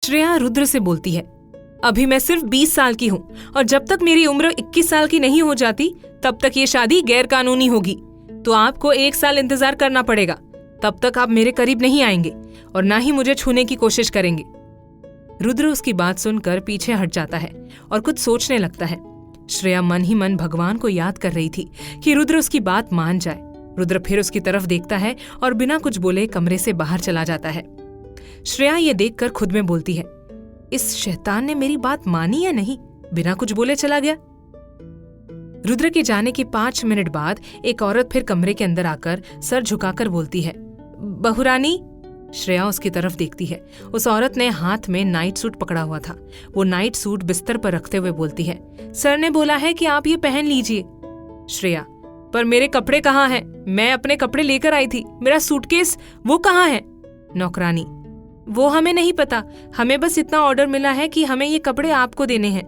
श्रेया रुद्र से बोलती है, अभी मैं सिर्फ 20 साल की हूँ और जब तक मेरी उम्र 21 साल की नहीं हो जाती तब तक ये शादी गैर कानूनी होगी। तो आपको 1 साल इंतजार करना पड़ेगा। तब तक आप मेरे करीब नहीं आएंगे और ना ही मुझे छूने की कोशिश करेंगे। रुद्र उसकी बात सुनकर पीछे हट जाता है और कुछ सोचने लगता है। श्रेया मन ही मन भगवान को याद कर रही थी कि रुद्र उसकी बात मान जाए। रुद्र फिर उसकी तरफ देखता है और बिना कुछ बोले कमरे से बाहर चला जाता है। श्रेया ये देखकर खुद में बोलती है, इस शैतान ने मेरी बात मानी या नहीं, बिना कुछ बोले चला गया। रुद्र के जाने के 5 मिनट बाद एक औरत फिर कमरे के अंदर आकर सर झुकाकर बोलती है, बहुरानी। श्रेया उसकी तरफ देखती है। उस औरत ने हाथ में नाइट सूट पकड़ा हुआ था। वो नाइट सूट बिस्तर पर रखते हुए बोलती है, सर ने बोला है कि आप ये पहन लीजिए। श्रेया, पर मेरे कपड़े कहाँ हैं? मैं अपने कपड़े लेकर आई थी। मेरा सूटकेस वो कहाँ है? नौकरानी, वो हमें नहीं पता, हमें बस इतना ऑर्डर मिला है कि हमें ये कपड़े आपको देने हैं।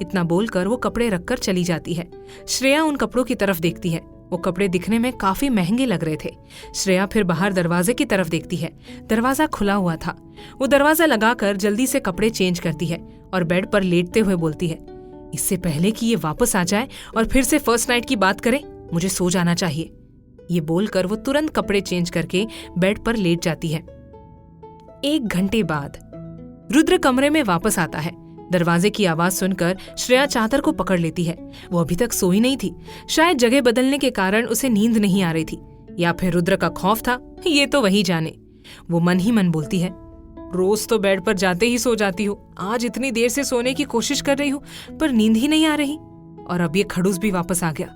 इतना बोलकर वो कपड़े रखकर चली जाती है। श्रेया उन कपड़ों की तरफ देखती है। वो कपड़े दिखने में काफी महंगे लग रहे थे। श्रेया फिर बाहर दरवाजे की तरफ देखती है। दरवाजा खुला हुआ था। वो दरवाजा लगाकर जल्दी से कपड़े चेंज करती है और बेड पर लेटते हुए बोलती है, इससे पहले कि ये वापस आ जाए और फिर से फर्स्ट नाइट की बात करे, मुझे सो जाना चाहिए। ये बोलकर वो तुरंत कपड़े चेंज करके बेड पर लेट जाती है। 1 घंटे बाद रुद्र कमरे में वापस आता है। दरवाजे की आवाज सुनकर श्रेया चादर को पकड़ लेती है। वो अभी तक सोई नहीं थी। शायद जगह बदलने के कारण उसे नींद नहीं आ रही थी, या फिर रुद्र का खौफ था, ये तो वही जाने। वो मन ही मन बोलती है, रोज तो बेड पर जाते ही सो जाती हूँ, आज इतनी देर से सोने की कोशिश कर रही हूँ पर नींद ही नहीं आ रही, और अब ये खड़ूस भी वापस आ गया।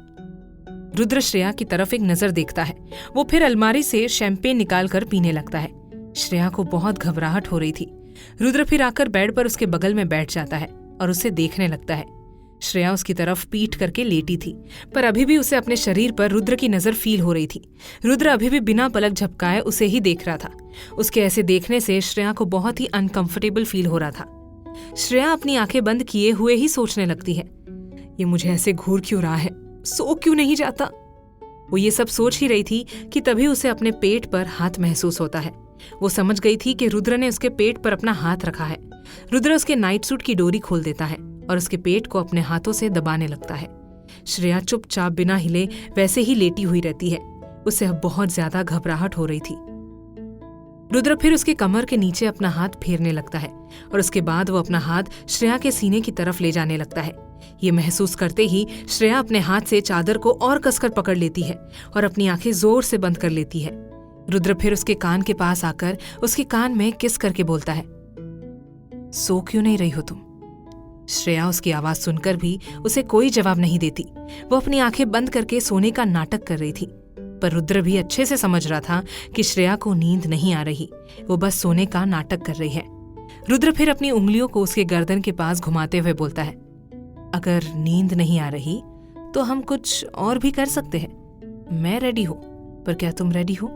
रुद्र श्रेया की तरफ एक नजर देखता है। वो फिर अलमारी से शैंपेन निकालकर पीने लगता है। श्रेया को बहुत घबराहट हो रही थी। रुद्र फिर आकर बेड पर उसके बगल में बैठ जाता है और उसे देखने लगता है। श्रेया उसकी तरफ पीठ करके लेटी थी, पर अभी भी उसे अपने शरीर पर रुद्र की नजर फील हो रही थी। रुद्र अभी भी बिना पलक झपकाए उसे ही देख रहा था। उसके ऐसे देखने से श्रेया को बहुत ही अनकंफर्टेबल फील हो रहा था। श्रेया अपनी आंखें बंद किए हुए ही सोचने लगती है, ये मुझे ऐसे घूर क्यों रहा है, सो क्यों नहीं जाता। वो ये सब सोच ही रही थी कि तभी उसे अपने पेट पर हाथ महसूस होता है। वो समझ गई थी कि रुद्र ने उसके पेट पर अपना हाथ रखा है। रुद्र उसके नाइट सूट की डोरी खोल देता है और उसके पेट को अपने हाथों से दबाने लगता है। श्रेया चुपचाप बिना हिले वैसे ही लेटी हुई रहती है। उसे अब बहुत ज्यादा घबराहट हो रही थी। रुद्र फिर उसके कमर के नीचे अपना हाथ फेरने लगता है और उसके बाद वो अपना हाथ श्रेया के सीने की तरफ ले जाने लगता है। ये महसूस करते ही श्रेया अपने हाथ से चादर को और कसकर पकड़ लेती है और अपनी आंखें जोर से बंद कर लेती है। रुद्र फिर उसके कान के पास आकर उसके कान में किस करके बोलता है, सो क्यों नहीं रही हो तुम? श्रेया उसकी आवाज सुनकर भी उसे कोई जवाब नहीं देती। वो अपनी आंखें बंद करके सोने का नाटक कर रही थी, पर रुद्र भी अच्छे से समझ रहा था कि श्रेया को नींद नहीं आ रही, वो बस सोने का नाटक कर रही है। रुद्र फिर अपनी उंगलियों को उसके गर्दन के पास घुमाते हुए बोलता है, अगर नींद नहीं आ रही तो हम कुछ और भी कर सकते हैं। मैं रेडी हूं, पर क्या तुम रेडी हो?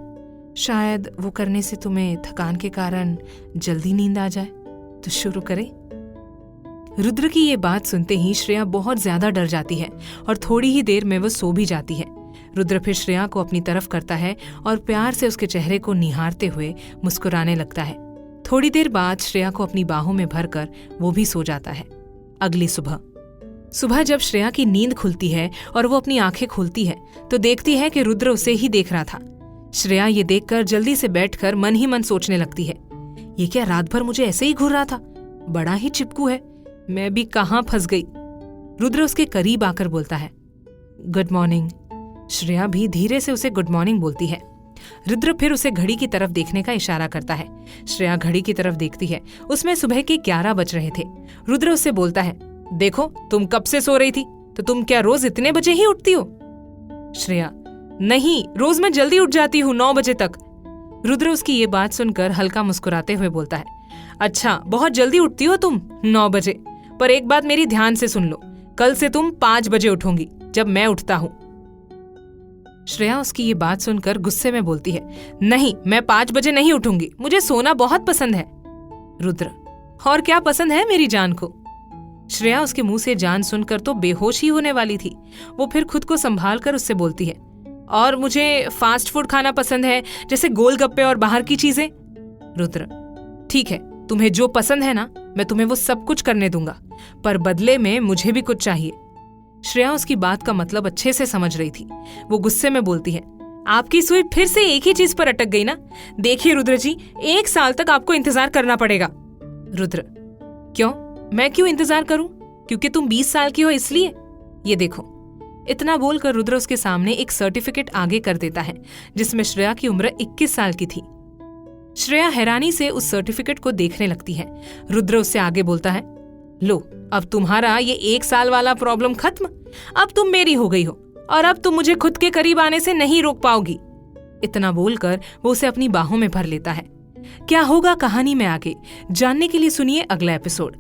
शायद वो करने से तुम्हें थकान के कारण जल्दी नींद आ जाए, तो शुरू करें। रुद्र की ये बात सुनते ही श्रेया बहुत ज्यादा डर जाती है और थोड़ी ही देर में वो सो भी जाती है। रुद्र फिर श्रेया को अपनी तरफ करता है और प्यार से उसके चेहरे को निहारते हुए मुस्कुराने लगता है। थोड़ी देर बाद श्रेया को अपनी बाहों में भरकर वो भी सो जाता है। अगली सुबह जब श्रेया की नींद खुलती है और वो अपनी आंखें खोलती है तो देखती है कि रुद्र उसे ही देख रहा था। श्रेया ये देखकर जल्दी से बैठकर मन ही मन सोचने लगती है, ये क्या रात भर मुझे ऐसे ही घूर रहा था? बड़ा ही चिपकू है, मैं भी कहाँ फंस गई। रुद्र उसके करीब आकर बोलता है, गुड मॉर्निंग। श्रेया भी धीरे से उसे गुड मॉर्निंग बोलती है। रुद्र फिर उसे घड़ी की तरफ देखने का इशारा करता है। श्रेया घड़ी की तरफ देखती है, उसमें सुबह के 11 बज रहे थे। रुद्र उससे बोलता है, देखो तुम कब से सो रही थी, तो तुम क्या रोज इतने बजे ही उठती हो? श्रेया, नहीं, रोज मैं जल्दी उठ जाती हूँ 9 बजे तक। रुद्र उसकी ये बात सुनकर हल्का मुस्कुराते हुए बोलता है, अच्छा बहुत जल्दी उठती हो तुम 9 बजे, पर एक बात मेरी ध्यान से सुन लो, कल से तुम 5 बजे उठोगी जब मैं उठता हूँ। श्रेया उसकी ये बात सुनकर गुस्से में बोलती है, नहीं, मैं 5 बजे नहीं उठूंगी, मुझे सोना बहुत पसंद है। रुद्र, और क्या पसंद है मेरी जान को? श्रेया उसके मुंह से जान सुनकर तो बेहोश ही होने वाली थी। वो फिर खुद को संभाल कर उससे बोलती है, और मुझे फास्ट फूड खाना पसंद है, जैसे गोलगप्पे और बाहर की चीजें। रुद्र, ठीक है, तुम्हें जो पसंद है ना, मैं तुम्हें वो सब कुछ करने दूंगा, पर बदले में मुझे भी कुछ चाहिए। श्रेया उसकी बात का मतलब अच्छे से समझ रही थी। वो गुस्से में बोलती है, आपकी सुई फिर से एक ही चीज पर अटक गई ना। देखिए रुद्र जी, 1 साल तक आपको इंतजार करना पड़ेगा। रुद्र, क्यों? मैं क्यों इंतजार करूं? क्योंकि तुम 20 साल की हो इसलिए? ये देखो। इतना बोलकर रुद्र उसके सामने एक सर्टिफिकेट आगे कर देता है जिसमें श्रेया की उम्र 21 साल की थी। श्रेया हैरानी से उस सर्टिफिकेट को देखने लगती है। रुद्र उससे आगे बोलता है, लो, अब तुम्हारा ये 1 साल वाला प्रॉब्लम खत्म। अब तुम मेरी हो गई हो और अब तुम मुझे खुद के करीब आने से नहीं रोक पाओगी। इतना बोलकर वो उसे अपनी बाहों में भर लेता है। क्या होगा कहानी में आगे जानने के लिए सुनिए अगला एपिसोड।